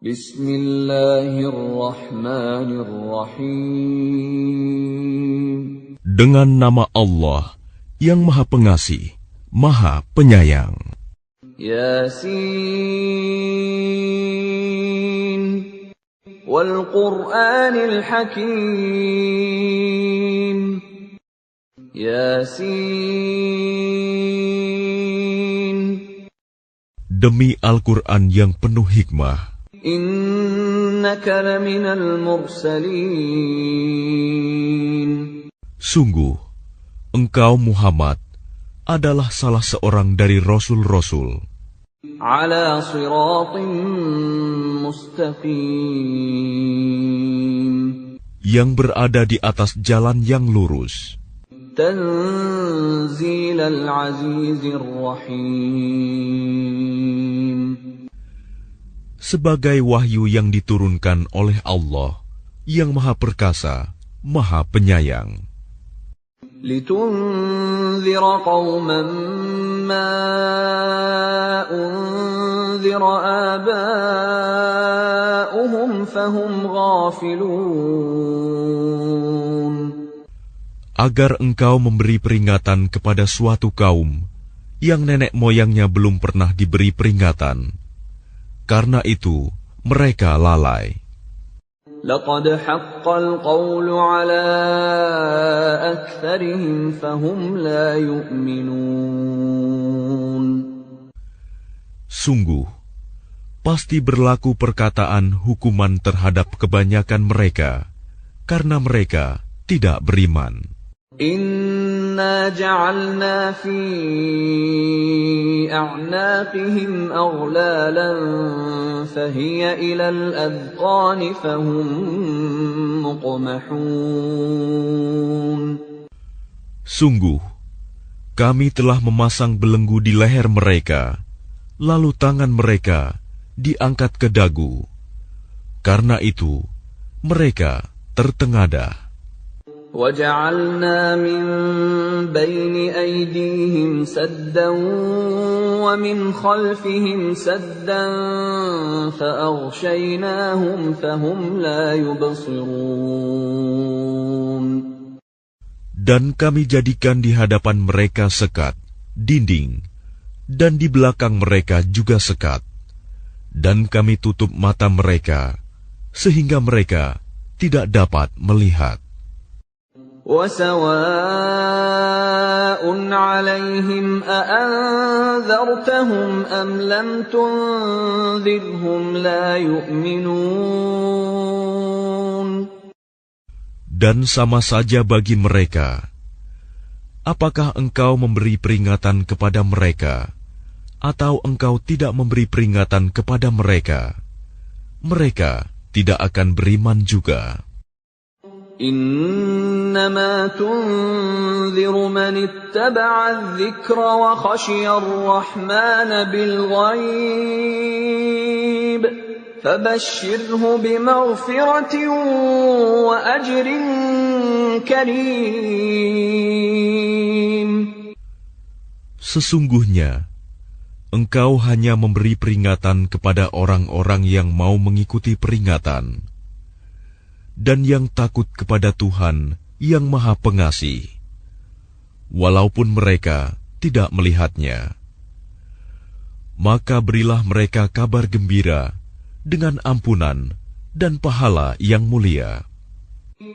Bismillahirrahmanirrahim. Dengan nama Allah yang Maha Pengasih, Maha Penyayang. Yasin wal Qur'anil Hakim. Yasin. Demi Al-Quran yang penuh hikmah. Innaka laminal mursalin. Sungguh, engkau Muhammad adalah salah seorang dari Rasul-Rasul. Ala siratim mustaqim. Yang berada di atas jalan yang lurus. Tanzilal azizir rahim. Sebagai wahyu yang diturunkan oleh Allah yang Maha Perkasa, Maha Penyayang. Litunzira qauman ma unzira aba'uhum fahum ghafilun. Agar engkau memberi peringatan kepada suatu kaum yang nenek moyangnya belum pernah diberi peringatan. Karena itu, mereka lalai. Laqad haqqal qawlu ala aktsarihim fahum la yu'minun. Sungguh, pasti berlaku perkataan hukuman terhadap kebanyakan mereka, karena mereka tidak beriman. Inna ja'alna fi a'naqihim aghlalan fahiya ilal adqani fahum muqmahun. Sungguh, kami telah memasang belenggu di leher mereka, lalu tangan mereka diangkat ke dagu. Karena itu, mereka tertengadah. وَجَعَلْنَا مِنْ بَيْنِ أَيْدِيهِمْ سَدًّا وَمِنْ خَلْفِهِمْ سَدًّا فَأَغْشَيْنَاهُمْ فَهُمْ لَا يُبْصِرُونَ. Dan kami jadikan di hadapan mereka sekat, dinding, dan di belakang mereka juga sekat. Dan kami tutup mata mereka, sehingga mereka tidak dapat melihat. وَسَوَاءٌ عَلَيْهِمْ أَأَنذَرْتَهُمْ أَمْ لَمْ تُنذِرْهُمْ لَا يُؤْمِنُونَ. Dan sama saja bagi mereka, apakah engkau memberi peringatan kepada mereka, atau engkau tidak memberi peringatan kepada mereka, mereka tidak akan beriman juga. إنما تنذر من اتبع الذكر وخشي الرحمن بالغيب فبشره بمغفرة وأجر كريم. Sesungguhnya, engkau hanya memberi peringatan kepada orang-orang yang mau mengikuti peringatan, dan yang takut kepada Tuhan yang Maha Pengasih, walaupun mereka tidak melihatnya. Maka berilah mereka kabar gembira dengan ampunan dan pahala yang mulia.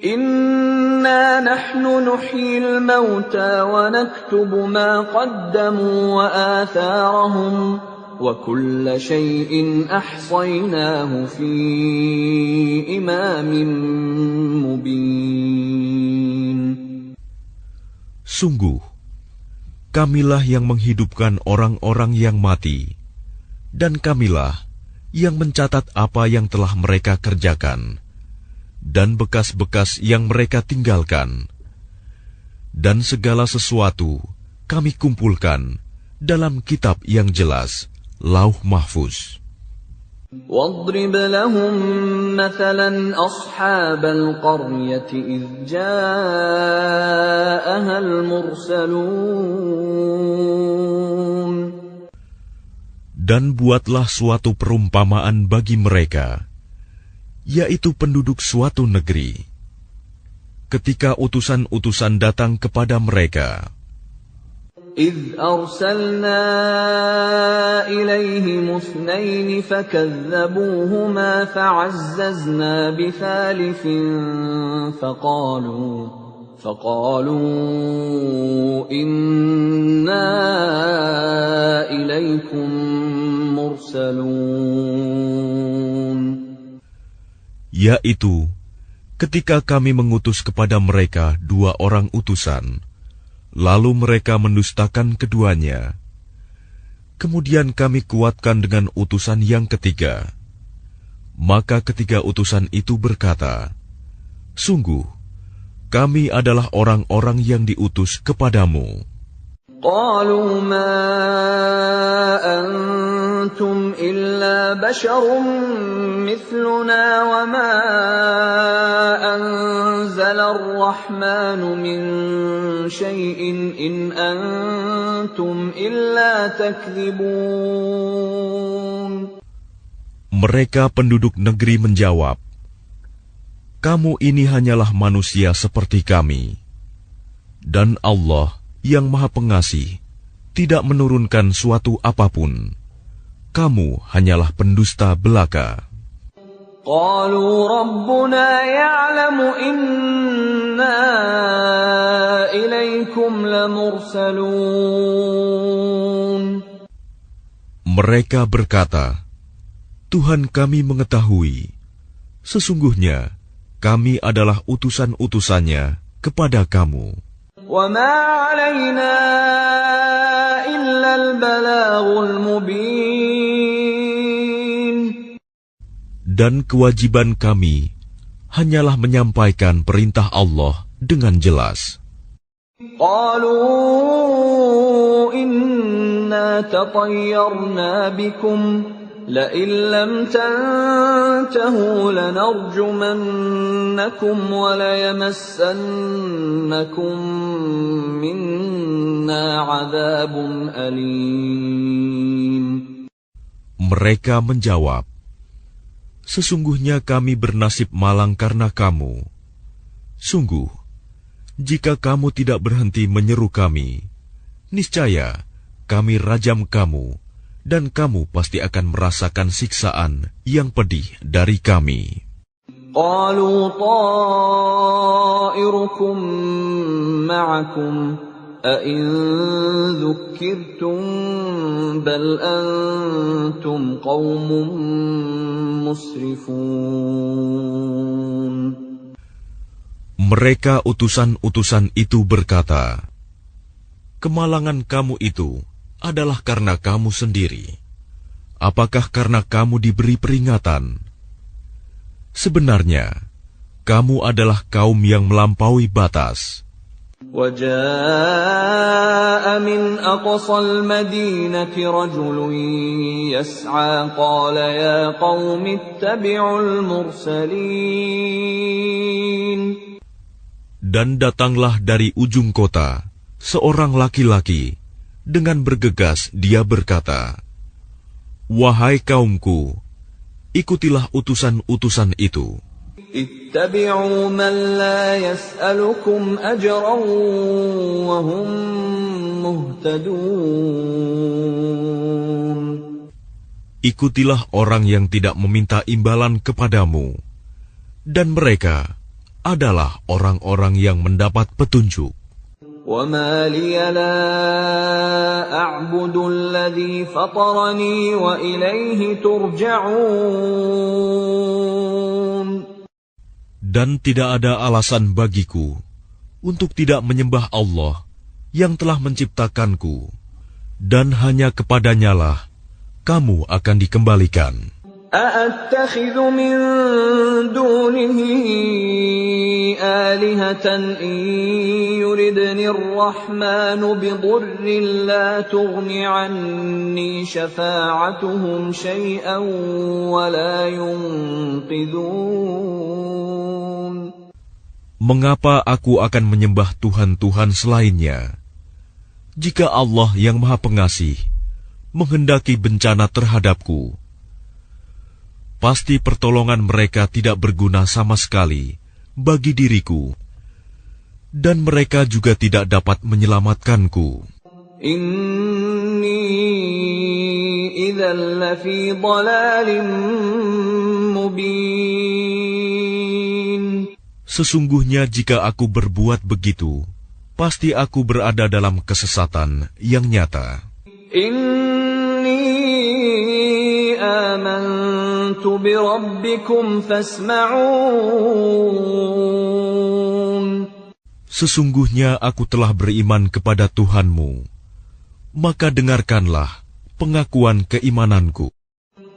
Inna nahnu nuhyil mauta wa naktubu ma qaddamu wa atharahum وَكُلَّ شَيْءٍ أَحْصَيْنَاهُ فِي إِمَامٍ مُبِينٍ. Sungguh, kamilah yang menghidupkan orang-orang yang mati, dan kamilah yang mencatat apa yang telah mereka kerjakan, dan bekas-bekas yang mereka tinggalkan. Dan segala sesuatu kami kumpulkan dalam kitab yang jelas, Lauh Mahfuz. وَاضْرِبْ لَهُمْ مَثَلًا أَصْحَابَ الْقَرْيَةِ إِذْ جَاءَهَا Dan buatlah suatu perumpamaan bagi mereka, yaitu penduduk suatu negeri. Ketika utusan-utusan datang kepada mereka, إذ أرسلنا إليهم اثنين فكذبوهما فعززنا بثالث فقالوا إنا إليكم مرسلون. yaitu ketika kami mengutus kepada mereka 2 orang utusan, lalu mereka mendustakan keduanya. Kemudian kami kuatkan dengan utusan yang ketiga. Maka ketiga utusan itu berkata, sungguh, kami adalah orang-orang yang diutus kepadamu. قالوا ما أنتم إلا بشر مثلنا وما أنزل الرحمن من شيء إن أنتم إلا تكذبون. Mereka penduduk negeri menjawab, kamu ini hanyalah manusia seperti kami, dan Allah yang Maha Pengasih tidak menurunkan suatu apapun. Kamu hanyalah pendusta belaka. قالوا ربنا يعلم إنا إليكم لمرسلون. Mereka berkata, Tuhan kami mengetahui, sesungguhnya kami adalah utusan-utusannya kepada kamu. وما علينا إلا البلاغ المبين. Dan kewajiban kami hanyalah menyampaikan perintah Allah dengan jelas. قالوا إنا تطيرنا بكم لئن لم تنتهوا لنرجمنكم وليمسنكم منا عذاب أليم. Mereka menjawab, sesungguhnya kami bernasib malang karena kamu. Sungguh, jika kamu tidak berhenti menyeru kami, niscaya kami rajam kamu, dan kamu pasti akan merasakan siksaan yang pedih dari kami. قالوا طائركم معكم أئن ذكرتم بل أنتم قوم مسرفون. Mereka utusan-utusan itu berkata, kemalangan kamu itu adalah karena kamu sendiri. Apakah karena kamu diberi peringatan? Sebenarnya, kamu adalah kaum yang melampaui batas. وجاء من أقصى المدينة رجل يسعى قال يا قوم اتبعوا المرسلين. Dan datanglah dari ujung kota seorang laki-laki. Dengan bergegas dia berkata, wahai kaumku, ikutilah utusan-utusan itu. Ittabi'u man la yas'alukum ajran wa hum muhtadun. Ikutilah orang yang tidak meminta imbalan kepadamu, dan mereka adalah orang-orang yang mendapat petunjuk. وَمَا لِيَ لَا أَعْبُدُ الَّذِي فَطَرَنِي وَإِلَيْهِ تُرْجَعُونَ. Dan tidak ada alasan bagiku untuk tidak menyembah Allah yang telah menciptakanku, dan hanya kepadanyalah kamu akan dikembalikan. أَأَتَّخِذُ مِن دُونِهِ آلِهَةً إِن يُرِدْنِ الرَّحْمَنُ بِضُرٍّ لَّا تُغْنِ عَنِّي شَفَاعَتُهُمْ شَيْئًا وَلَا يُنقِذُونَ. Mengapa aku akan menyembah Tuhan-Tuhan selainnya? Jika Allah yang Maha Pengasih menghendaki bencana terhadapku, pasti pertolongan mereka tidak berguna sama sekali bagi diriku, dan mereka juga tidak dapat menyelamatkanku. Inni idzal lafi dhalalin mubin. Sesungguhnya jika aku berbuat begitu, pasti aku berada dalam kesesatan yang nyata. Inni amantu bi rabbikum fasma'un. Sesungguhnya aku telah beriman kepada Tuhanmu, maka dengarkanlah pengakuan keimananku.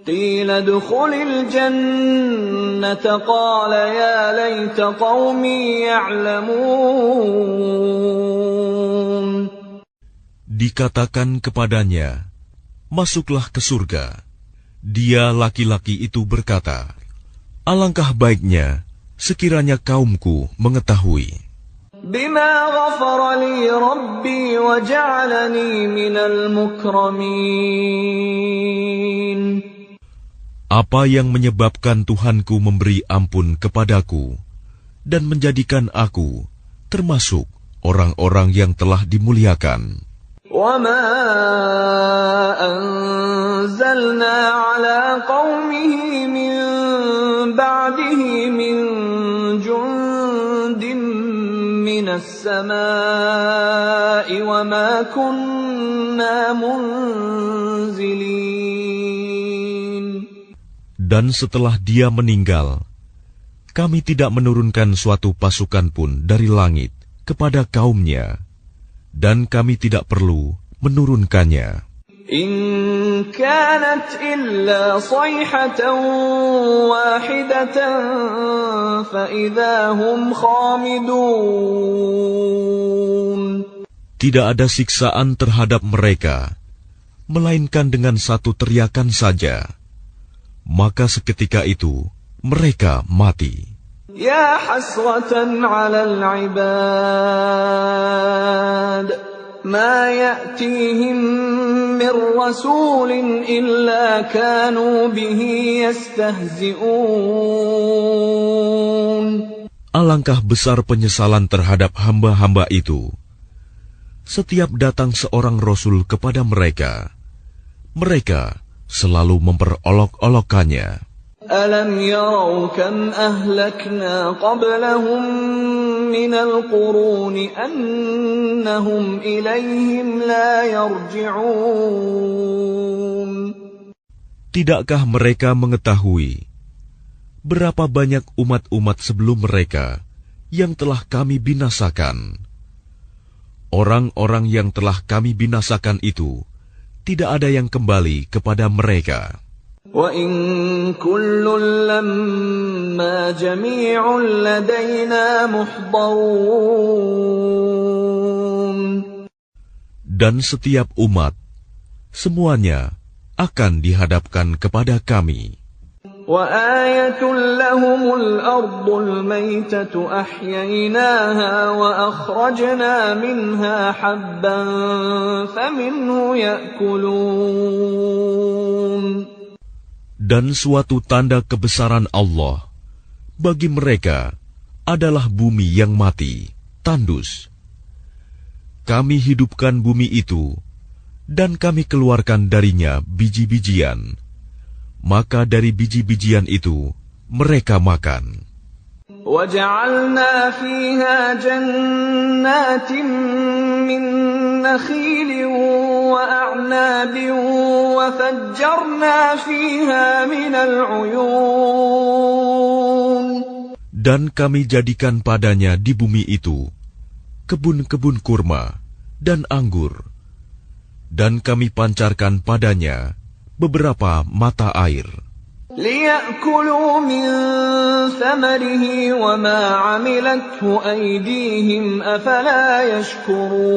Qila dukhulil jannata qala ya laita qaumi ya'lamun. Dikatakan kepadanya, masuklah ke surga. Dia laki-laki itu berkata, alangkah baiknya sekiranya kaumku mengetahui. Bima ghafara li rabbi wa ja'alani minal mukramin. Apa yang menyebabkan Tuhanku memberi ampun kepadaku dan menjadikan aku termasuk orang-orang yang telah dimuliakan. وَمَا أَنزَلْنَا عَلَىٰ قَوْمِهِ مِن بَعْدِهِ مِن جُندٍ مِّنَ السَّمَاءِ وَمَا كُنَّا مُنزِلِينَ. Dan setelah dia meninggal, kami tidak menurunkan suatu pasukan pun dari langit kepada kaumnya, dan kami tidak perlu menurunkannya. In kanat illa sayhatan wahidatan fa idza hum khamidun. Tidak ada siksaan terhadap mereka, melainkan dengan satu teriakan saja. Maka seketika itu mereka mati. Ya hasratan 'alal 'ibad ma ya'tihim min rasulin illa kanu bihi yastahzi'un. Alangkah besar penyesalan terhadap hamba-hamba itu. Setiap datang seorang rasul kepada mereka, mereka selalu memperolok-olokkannya. Alam yarau kam ahlakna qablahum minal quruni annahum ilayhim la yarji'un. Tidakkah mereka mengetahui berapa banyak umat-umat sebelum mereka yang telah kami binasakan? Orang-orang yang telah kami binasakan itu tidak ada yang kembali kepada mereka. Wa in kullun lamma jami'un ladaina muhdarun. Dan setiap umat, semuanya akan dihadapkan kepada kami. Wa ayatun lahumul ardul maytatu ahyaynaha wa akhrajna minha habban faminhu ya'kulun. Dan suatu tanda kebesaran Allah bagi mereka adalah bumi yang mati, tandus. Kami hidupkan bumi itu, dan kami keluarkan darinya biji-bijian. Maka dari biji-bijian itu mereka makan. وَجَعَلْنَا فِيهَا جَنَّاتٍ مِّن نَّخِيلٍ وَأَعْنَابٍ وَفَجَّرْنَا فِيهَا مِنَ الْعُيُونِ. Dan kami jadikan padanya di bumi itu kebun-kebun kurma dan anggur, dan kami pancarkan padanya beberapa mata air. لِيَأْكُلُوا مِنْ ثَمَرِهِ وَمَا عَمِلَتْهُ أَيْدِيهِمْ أَفَلَا يَشْكُرُونَ.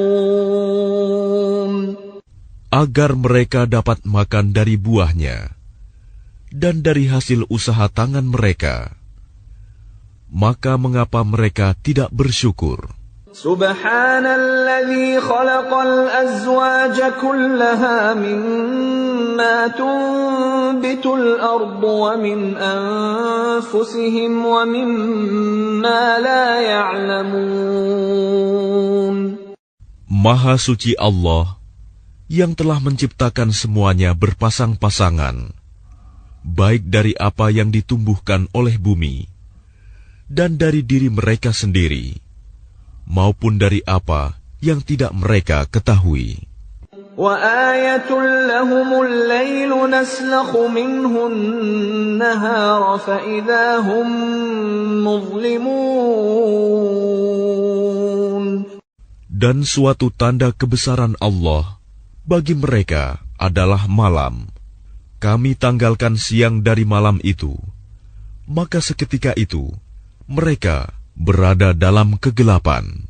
Agar mereka dapat makan dari buahnya dan dari hasil usaha tangan mereka. Maka mengapa mereka tidak bersyukur? Subhanalladzi khalaqal azwaja kullaha mimma tunbitul ardu wa min anfusihim wa mimma la ya'lamun. Maha suci Allah yang telah menciptakan semuanya berpasang-pasangan, baik dari apa yang ditumbuhkan oleh bumi dan dari diri mereka sendiri, maupun dari apa yang tidak mereka ketahui. وَآيَةٌ لَهُمُ اللَّيْلُ نَسْلَخُ مِنْهُ النَّهَارَ فَإِذَا هُمْ مُظْلِمُونَ. Dan suatu tanda kebesaran Allah bagi mereka adalah malam. Kami tanggalkan siang dari malam itu, maka seketika itu mereka berada dalam kegelapan.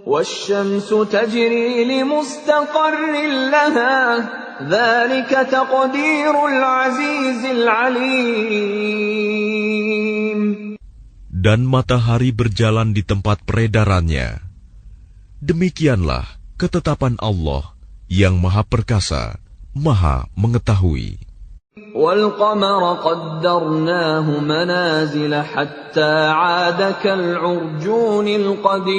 وَالشَّمْسُ تَجْرِي لِمُسْتَقَرٍّ لَهَا ذَلِكَ تَقْدِيرُ الْعَزِيزِ الْعَلِيمِ. Dan matahari berjalan di tempat peredarannya. Demikianlah ketetapan Allah yang Maha Perkasa, Maha Mengetahui. وَالْقَمَرَ قَدَّرْنَاهُ مَنَازِلَ حَتَّى عَادَ كَالْعُرْجُونِ الْقَدِيمِ.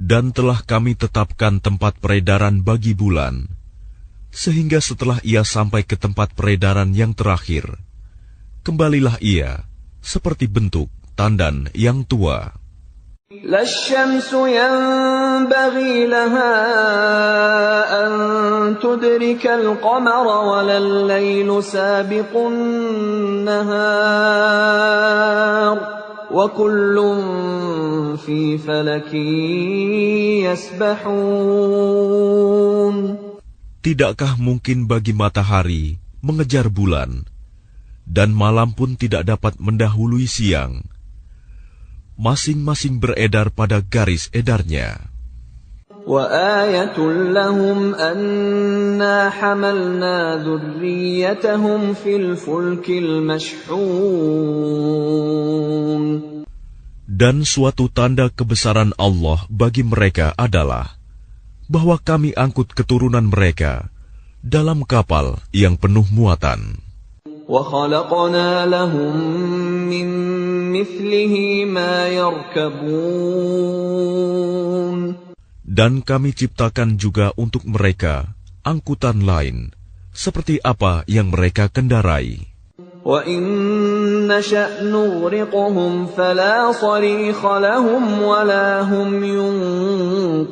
Dan telah kami tetapkan tempat peredaran bagi bulan, sehingga setelah ia sampai ke tempat peredaran yang terakhir, kembalilah ia seperti bentuk tandan yang tua. لا الشمس ينبغي لها أن تدرك القمر ولا الليل سابق النهار وكل في فلك يسبحون. Tidakkah mungkin bagi matahari mengejar bulan, dan malam pun tidak dapat mendahului siang? Masing-masing beredar pada garis edarnya. وَآيَةٌ لَهُمْ أَنَّا حَمَلْنَا ذُرِّيَّتَهُمْ فِي الْفُلْكِ الْمَشْحُونِ. Dan suatu tanda kebesaran Allah bagi mereka adalah bahwa kami angkut keturunan mereka dalam kapal yang penuh muatan. وَخَلَقْنَا لَهُم مِّن مِّثْلِهِ مَا يَرْكَبُونَ. Dan kami ciptakan juga untuk mereka angkutan lain, seperti apa yang mereka kendarai. وَإِن نَّشَأْ نُغْرِقْهُمْ فَلَا صَرِيخَ لَهُمْ وَلَا هُمْ يُنقَذُونَ.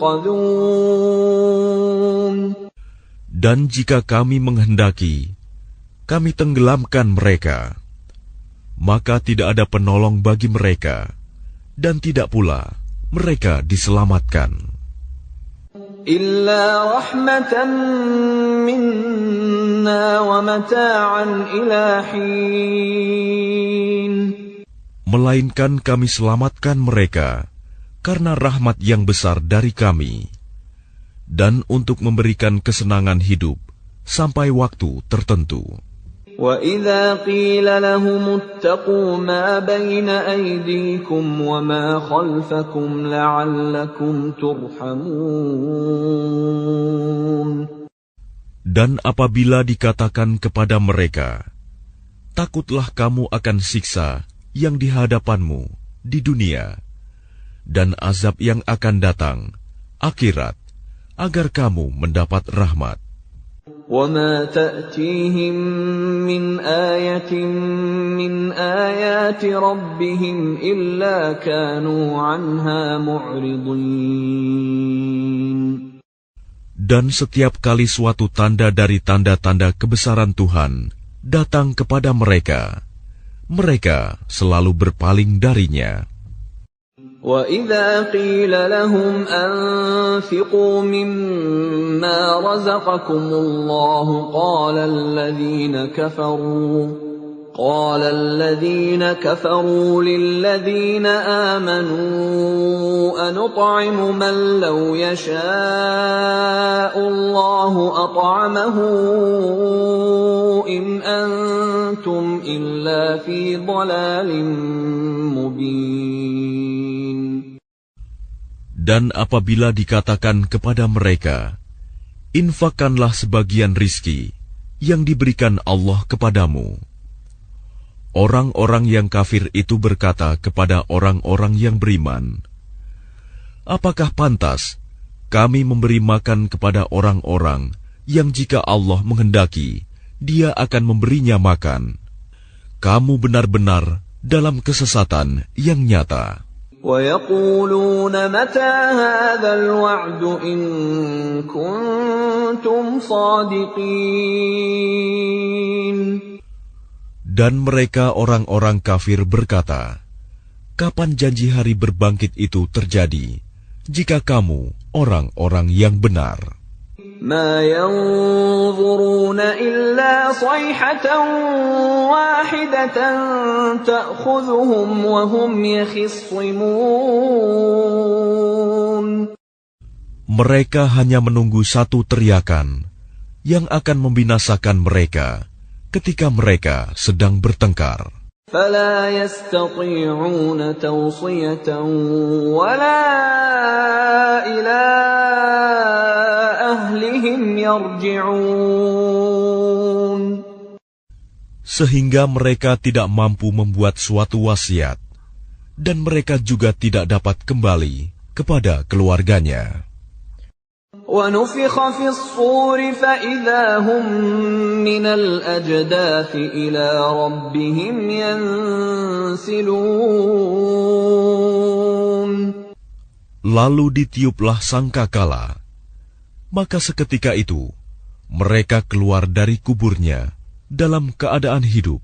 Dan jika kami menghendaki, kami tenggelamkan mereka, maka tidak ada penolong bagi mereka, dan tidak pula mereka diselamatkan. Illa rahmatan minna wa mata'an ila hin. Melainkan kami selamatkan mereka karena rahmat yang besar dari kami, dan untuk memberikan kesenangan hidup sampai waktu tertentu. وَإِذَا قِيلَ لَهُمُ اتَّقُوا مَا بَيْنَ أَيْدِيكُمْ وَمَا خَلْفَكُمْ لَعَلَّكُمْ تُرْحَمُونَ. Dan apabila dikatakan kepada mereka, takutlah kamu akan siksa yang di hadapanmu di dunia, dan azab yang akan datang, akhirat, agar kamu mendapat rahmat. وَمَا تَأْتِيهِمْ مِنْ آيَةٍ مِنْ آيَاتِ رَبِّهِمْ إِلَّا كَانُوا عَنْهَا مُعْرِضِينَ. Dan setiap kali suatu tanda dari tanda-tanda kebesaran Tuhan datang kepada mereka, mereka selalu berpaling darinya. وَإِذَا قِيلَ لَهُمْ أَنفِقُوا مِمَّا رَزَقَكُمُ اللَّهُ قَالَ الَّذِينَ كَفَرُوا لِلَّذِينَ آمَنُوا أَنُطْعِمُ مَن لَّوْ يَشَاءُ اللَّهُ أَطْعَمَهُ إِنْ أَنتُمْ إِلَّا فِي ضَلَالٍ مُّبِينٍ. Dan apabila dikatakan kepada mereka, infakkanlah sebagian rizki yang diberikan Allah kepadamu. Orang-orang yang kafir itu berkata kepada orang-orang yang beriman, apakah pantas kami memberi makan kepada orang-orang yang jika Allah menghendaki, Dia akan memberinya makan? Kamu benar-benar dalam kesesatan yang nyata. وَيَقُولُونَ مَتَى هَذَا الْوَعْدُ إِن كُنتُمْ صَادِقِينَ. Dan mereka orang-orang kafir berkata, kapan janji hari berbangkit itu terjadi, jika kamu orang-orang yang benar? مَا يَنظُرُونَ إِلَّا صَيْحَةً وَاحِدَةً تَأْخُذُهُمْ وَهُمْ يَخِصِّمُونَ. Mereka hanya menunggu satu teriakan yang akan membinasakan mereka ketika mereka sedang bertengkar. فَلَا يَسْتَطِيعُونَ تَوْصِيَةً وَلَا إِلَىٰ أَهْلِهِمْ يَرْجِعُونَ. Sehingga mereka tidak mampu membuat suatu wasiat, dan mereka juga tidak dapat kembali kepada keluarganya. وَنُفِخَ فِي الصُّورِ فَإِذَا هُم مِّنَ الْأَجْدَاثِ إِلَىٰ رَبِّهِمْ يَنسِلُونَ. Lalu ditiuplah sangkakala, maka seketika itu mereka keluar dari kuburnya dalam keadaan hidup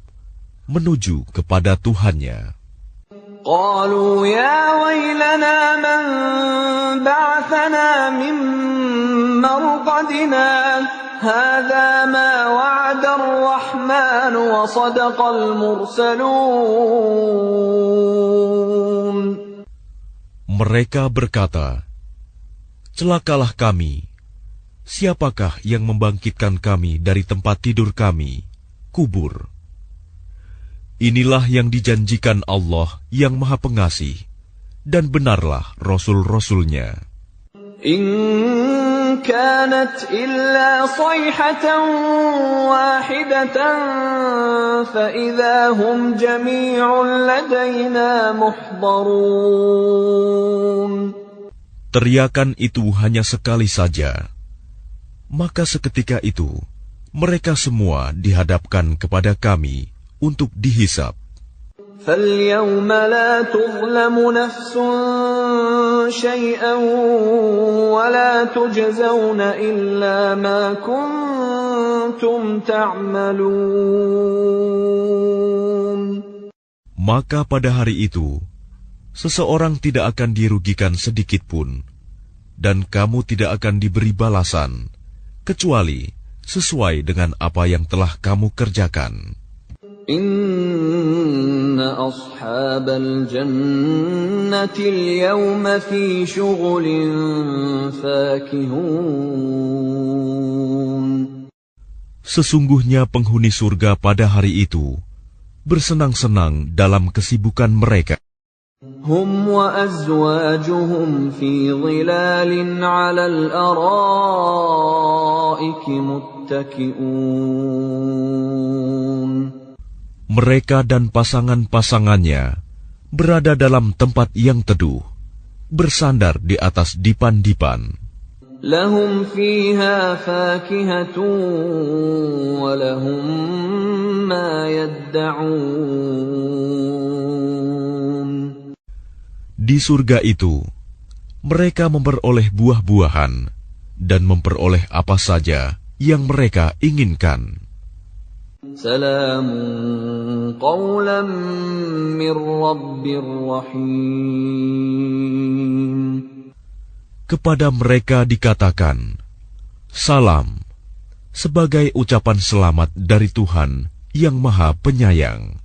menuju kepada Tuhannya. قالوا يا ويلنا من بعثنا من مرقدنا هذا ما وعد الرحمن وصدق المرسلون. Mereka berkata, celakalah kami. Siapakah yang membangkitkan kami dari tempat tidur kami, kubur? Inilah yang dijanjikan Allah yang Maha Pengasih, dan benarlah Rasul-Rasulnya. إن كانت إلا صيحة واحدة فإذا هم جميع لدينا محضرون. Teriakan itu hanya sekali saja, maka seketika itu mereka semua dihadapkan kepada kami untuk dihisab. فَالْيَوْمَ لَا تُظْلَمُ نَفْسٌ شَيْئًا وَلَا تُجْزَوْنَ إِلَّا مَا كُنتُمْ تَعْمَلُونَ. Maka pada hari itu, seseorang tidak akan dirugikan sedikit pun, dan kamu tidak akan diberi balasan, kecuali sesuai dengan apa yang telah kamu kerjakan. Inna ashabal jannati al-yawma fi shughulin fakihun. Sesungguhnya penghuni surga pada hari itu bersenang-senang dalam kesibukan mereka. Hum wa azwajuhum fi dhilalin 'ala al-ara'iki muttaki'un. Mereka dan pasangan-pasangannya berada dalam tempat yang teduh, bersandar di atas dipan-dipan. Lahum fiha fakihatun wa lahum ma yadda'un. Di surga itu, mereka memperoleh buah-buahan dan memperoleh apa saja yang mereka inginkan. Salamun qawlan min rabbir rahim. Kepada mereka dikatakan, salam, sebagai ucapan selamat dari Tuhan yang Maha Penyayang.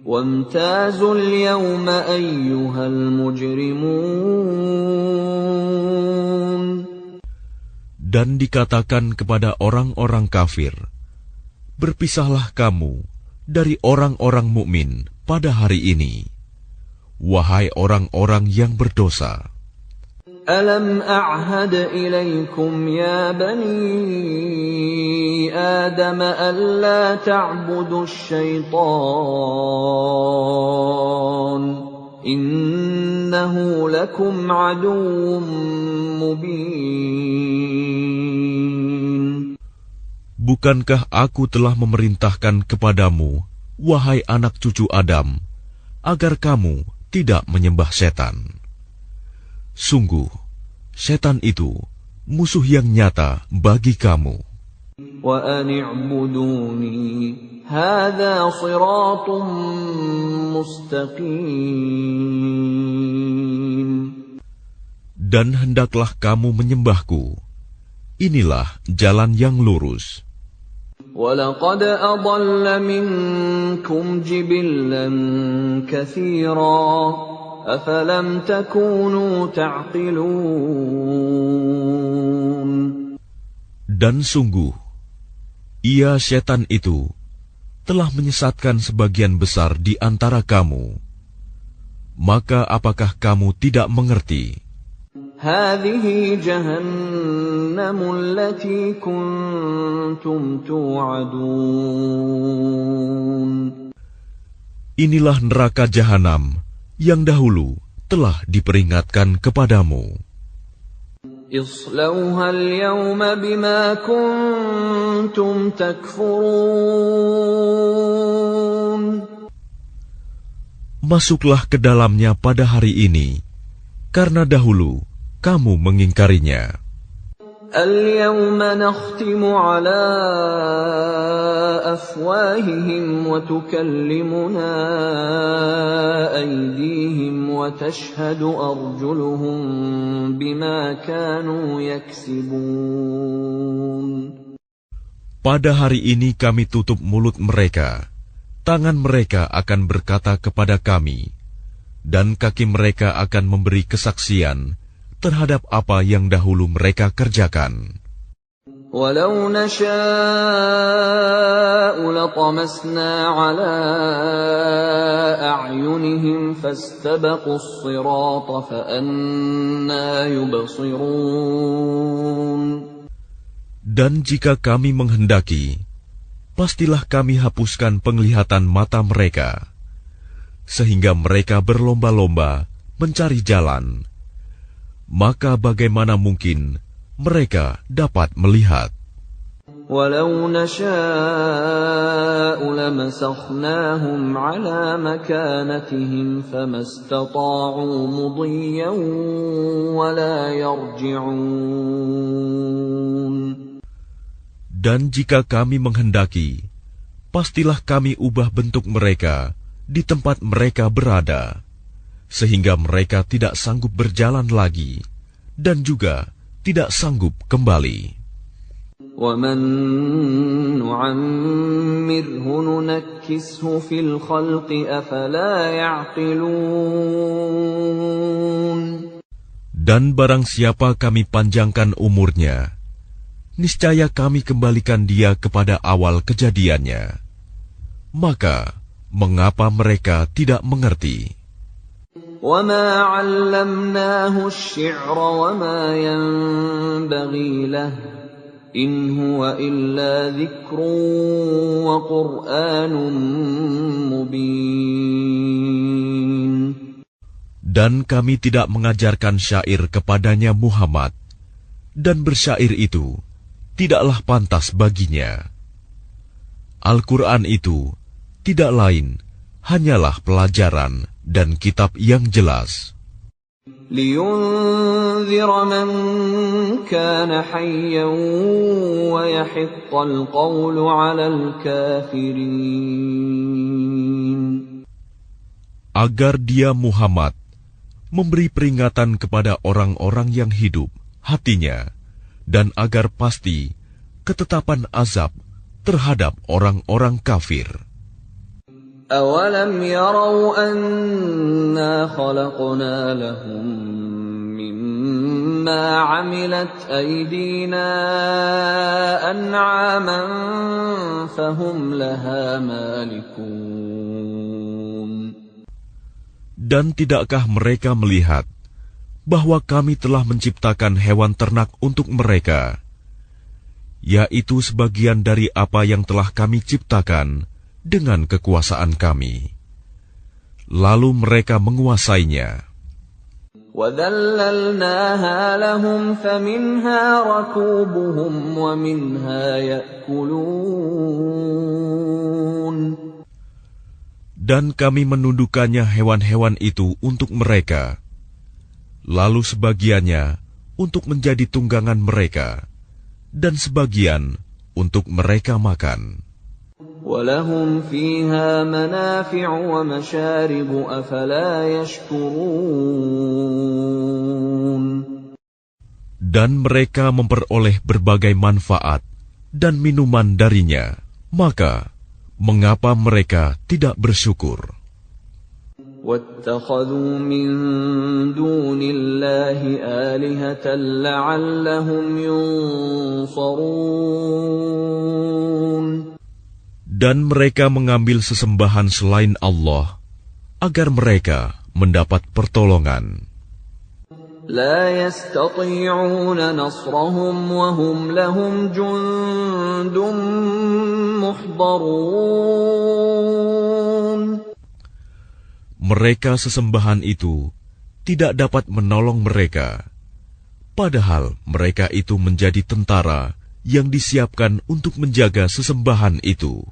Wamtazul yawma ayyuhal mujrimun. Dan dikatakan kepada orang-orang kafir, berpisahlah kamu dari orang-orang mukmin pada hari ini, wahai orang-orang yang berdosa. ألم أعهد إليكم يا بني آدم ألا تعبدوا الشيطان إنه لكم عدو مبين. Bukankah aku telah memerintahkan kepadamu, wahai anak cucu Adam, agar kamu tidak menyembah setan? Sungguh, setan itu musuh yang nyata bagi kamu. وَأَنِ اعْبُدُونِي هَذَا صِرَاطٌ مُسْتَقِيمٌ. Dan hendaklah kamu menyembahku. Inilah jalan yang lurus. وَلَقَدْ أَضَلَّ مِنكُمْ جِبِلًّا كَثِيرًا أَفَلَمْ تَكُونُوا تَعْقِلُونَ. Dan sungguh, ia setan itu telah menyesatkan sebagian besar di antara kamu. Maka apakah kamu tidak mengerti? هذه جهنم التي كنتم توعدون. Inilah neraka jahanam yang dahulu telah diperingatkan kepadamu. اصلوها اليوم بما كنتم تكفرون. Masuklah ke dalamnya pada hari ini, karena dahulu kamu mengingkarinya. اليوم نختم على أفواههم وتكلمنا أيديهم وتشهد أرجلهم بما كانوا يكسبون. Pada hari ini kami tutup mulut mereka, tangan mereka akan berkata kepada kami, dan kaki mereka akan memberi kesaksian terhadap apa yang dahulu mereka kerjakan. وَلَوْ نَشَاءُ لَطَمَسْنَا عَلَى أَعْيُنِهِمْ فَاسْتَبَقُوا الصِّرَاطَ فَأَنَّىٰ يُبْصِرُونَ. Dan jika kami menghendaki, pastilah kami hapuskan penglihatan mata mereka, sehingga mereka berlomba-lomba mencari jalan. Maka bagaimana mungkin mereka dapat melihat? وَلَوْ نَشَاءُ لَمَسَخْنَاهُمْ عَلَى مَكَانَتِهِمْ فَمَا اسْتَطَاعُوا مُضِيًّا وَلَا يَرْجِعُونَ. Dan jika kami menghendaki, pastilah kami ubah bentuk mereka di tempat mereka berada, sehingga mereka tidak sanggup berjalan lagi, dan juga tidak sanggup kembali. وَمَن نُّعَمِّرْهُ نُنَكِّسْهُ فِي الْخَلْقِ أَفَلَا يَعْقِلُونَ. Dan barang siapa kami panjangkan umurnya, niscaya kami kembalikan dia kepada awal kejadiannya. Maka, mengapa mereka tidak mengerti? وَمَا عَلَّمْنَاهُ الشِّعْرَ وَمَا يَنبَغِي لَهُ إِنْ هُوَ إِلَّا ذِكْرٌ وَقُرْآنٌ مُبِينٌ. Dan kami tidak mengajarkan syair kepadanya Muhammad, dan bersyair itu tidaklah pantas baginya. Al-Quran itu tidak lain hanyalah pelajaran dan kitab yang jelas. لِيُنذِرَ مَن كَانَ حَيًّا وَيَحِقَّ الْقَوْلُ عَلَى الْكَافِرِينَ. Agar dia Muhammad memberi peringatan kepada orang-orang yang hidup hatinya, dan agar pasti ketetapan azab terhadap orang-orang kafir. أَوَلَمْ يَرَوْا أَنَّا خَلَقْنَا لَهُم مِّمَّا عَمِلَتْ أَيْدِينَا أَنْعَامًا فَهُمْ لَهَا مَالِكُونَ. Dan tidakkah mereka melihat bahwa kami telah menciptakan hewan ternak untuk mereka, yaitu sebagian dari apa yang telah kami ciptakan dengan kekuasaan kami. Lalu mereka menguasainya. وَذَلَّلْنَاهَا لَهُمْ فَمِنْهَا رَكُوبُهُمْ وَمِنْهَا يَأْكُلُونَ. Dan kami menundukkannya hewan-hewan itu untuk mereka, lalu sebagiannya untuk menjadi tunggangan mereka, dan sebagian untuk mereka makan. وَلَهُمْ فِيهَا مَنَافِعُ وَمَشَارِبُ أَفَلَا يَشْكُرُونَ. Dan mereka memperoleh berbagai manfaat dan minuman darinya, maka mengapa mereka tidak bersyukur? وَاتَّخَذُوا مِن دُونِ اللَّهِ آلِهَةً لَّعَلَّهُمْ يُنصَرُونَ. Dan mereka mengambil sesembahan selain Allah, agar mereka mendapat pertolongan. لا يستطيعون نصرهم وهم لهم جند محضرون. Mereka sesembahan itu tidak dapat menolong mereka, padahal mereka itu menjadi tentara yang disiapkan untuk menjaga sesembahan itu.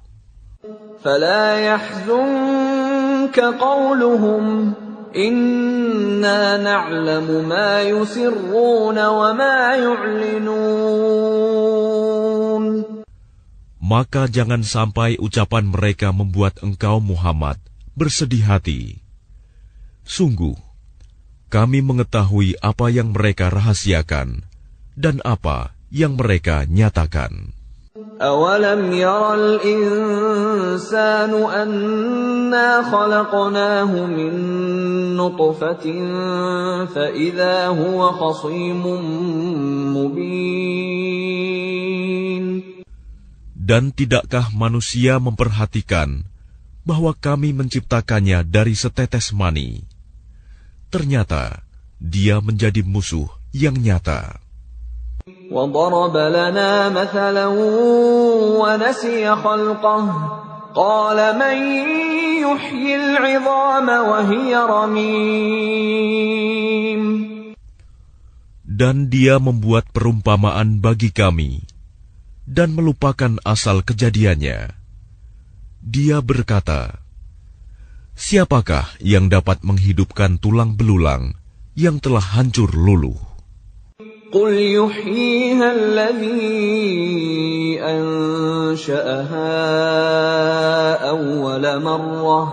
فلا يحزنك قولهم إنا نعلم ما يسرون وما يعلنون. Maka jangan sampai ucapan mereka membuat engkau Muhammad bersedih hati. Sungguh, kami mengetahui apa yang mereka rahasiakan dan apa yang mereka nyatakan. أَوَلَمْ يَرَ الْإِنسَانُ أَنَّا خَلَقْنَاهُ مِن نُّطْفَةٍ فَإِذَا هُوَ خَصِيمٌ مُّبِينٌ. Dan tidakkah manusia memperhatikan bahwa kami menciptakannya dari setetes mani? Ternyata dia menjadi musuh yang nyata. وَضَرَبَ لَنَا مَثَلًا وَنَسِيَ خَلْقَهُ قَالَ مَن يُحْيِي الْعِظَامَ وَهِيَ رَمِيمٌ. Dan dia membuat perumpamaan bagi kami dan melupakan asal kejadiannya. Dia berkata, siapakah yang dapat menghidupkan tulang belulang yang telah hancur luluh? قُلْ يُحْيِيهَا الَّذِي أَنشَأَهَا أَوَّلَ مَرَّةٍ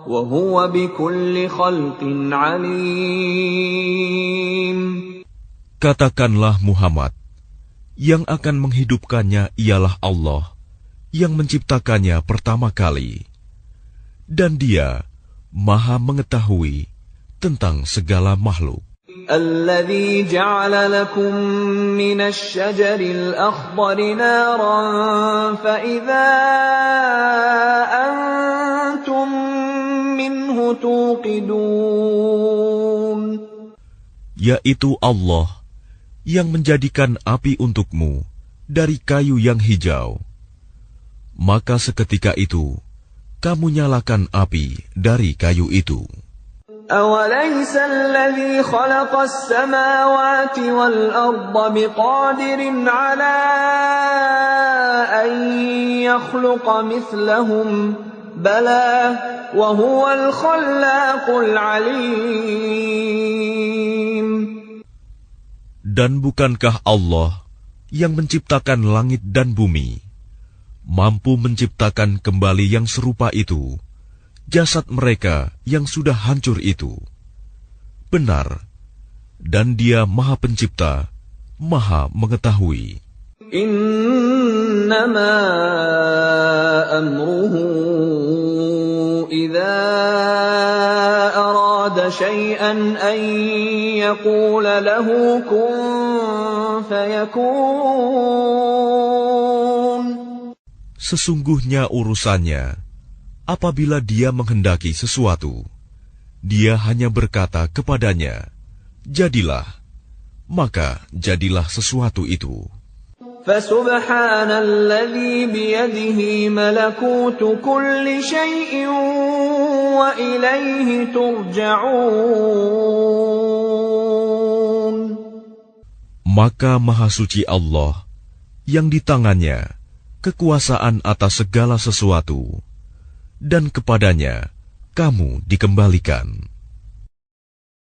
وَهُوَ بِكُلِّ خَلْقٍ عَلِيمٌ. Katakanlah Muhammad, yang akan menghidupkannya ialah Allah, yang menciptakannya pertama kali. Dan dia Maha mengetahui tentang segala makhluk. الَّذِي جَعَلَ لَكُم مِّنَ الشَّجَرِ الْأَخْضَرِ نَارًا فَإِذَا أَنتُم مِّنْهُ تُوقِدُونَ. Yaitu Allah yang menjadikan api untukmu dari kayu yang hijau. Maka seketika itu kamu nyalakan api dari kayu itu. أَوَلَيْسَ الَّذِي خَلَقَ السَّمَاوَاتِ وَالْأَرْضَ بِقَادِرٍ عَلَىٰ أَن يَخْلُقَ مِثْلَهُم ۚ بَلَىٰ وَهُوَ الْخَلَّاقُ الْعَلِيمُ. Dan bukankah Allah yang menciptakan langit dan bumi mampu menciptakan kembali yang serupa itu jasad mereka yang sudah hancur itu? Benar, dan Dia Maha Pencipta, Maha Mengetahui. Innama amruhu idza arada syai'an an yaqula lahu kun fayakun. Sesungguhnya urusannya, apabila Dia menghendaki sesuatu, Dia hanya berkata kepadanya, jadilah, maka jadilah sesuatu itu. فسبحان الذي بيده ملكوت كل شيء وإليه ترجعون. Maka Maha Suci Allah yang di tangannya kekuasaan atas segala sesuatu, dan kepadanya kamu dikembalikan.